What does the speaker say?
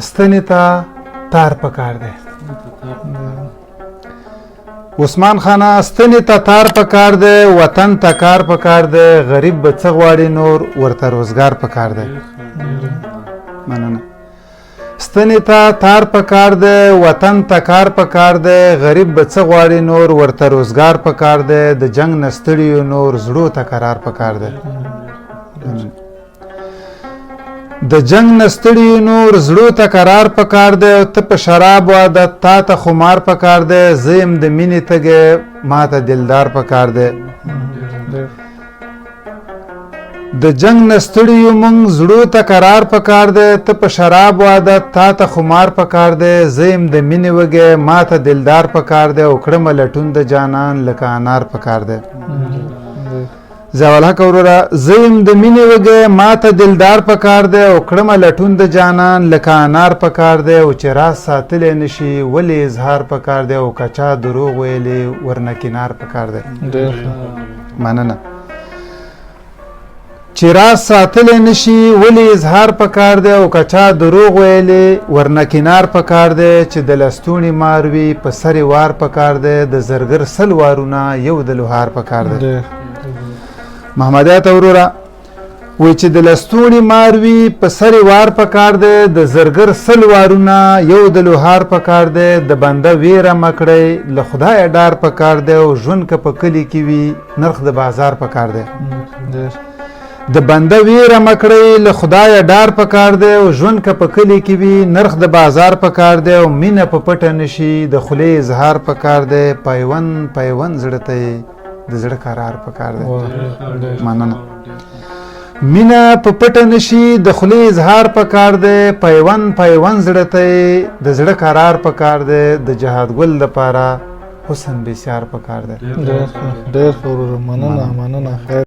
ستنې ته تار پکار دی. عثمان خانه ستنې ته تار پکار دی، وطن ته کار پکار دی، غریب به څه غواړي نور ورته روزګار پکار دی. مننه. ستنې ته تار پکار دی، وطن ته کار پکار دی، غریب به څه غواړي نور ورته روزګار پکار دی، د جنگ نه ستړي نور زړو ته قرار پکار دی. د جنگ نه ستړي نور زړو ته قرار پکار دی، او ته په شراب عادت تا ته خمار پکار دی، زه یم د مینې تږی ما ته دلدار پکار دی. د جنگ نه ستړي یو موږ زړو ته قرار پکار دی، ته په شراب عادت تا ته خمار پکار دی، زه یم د مینې وږی ما ته دلدار پکار دی، او کړمه لټون د جانان لکه انار پکار دی. ضیاءالحق وروره زه یم د مینې وږی ما ته دلدار پکار دی، او کړمه لټون د جانان لکه انار پکار دی، او چې راز ساتلی نشي ولې اظهار پکار دی، او که چا دروغ ویلې ورنه کنار پکار دی. مننه. چې راز ساتلی نشي ولې اظهار پکار دی، او که چا دروغ ویلې ورنه کنار پکار دی، چې د لستوڼي مار وي په سر وار پکار دی، د زرګر سل وارونه یو د لوهار پکار دی. محمدیت وروره وایي چې د لستوڼي مار وي په سر وار پکار دی، د زرګر سل وارونه یو د لوهار پکار دی، د بنده ویره مه کړئ له خدایه ډار پکار دی، او ژوند که په کلي کې وي نرخ د بازار پکار دی. د بنده ویره مه کړئ له خدایه ډار پکار دی، او ژوند که په کلي کې وي نرخ د بازار پکار دی، او مینه په پټه نشي د خولې اظهار پکار دی، پیوند پیوند زړه ته د زړه قرار پکار دی. مننه. مینه په پټه نشي د خولې اظهار پکار دی، پیوند پیوند زړه ته د زړه قرار پکار دی، د جهاد ګل لپاره حسن بسیار پکار دی. ډېر ښه وروره، مننه. خیر.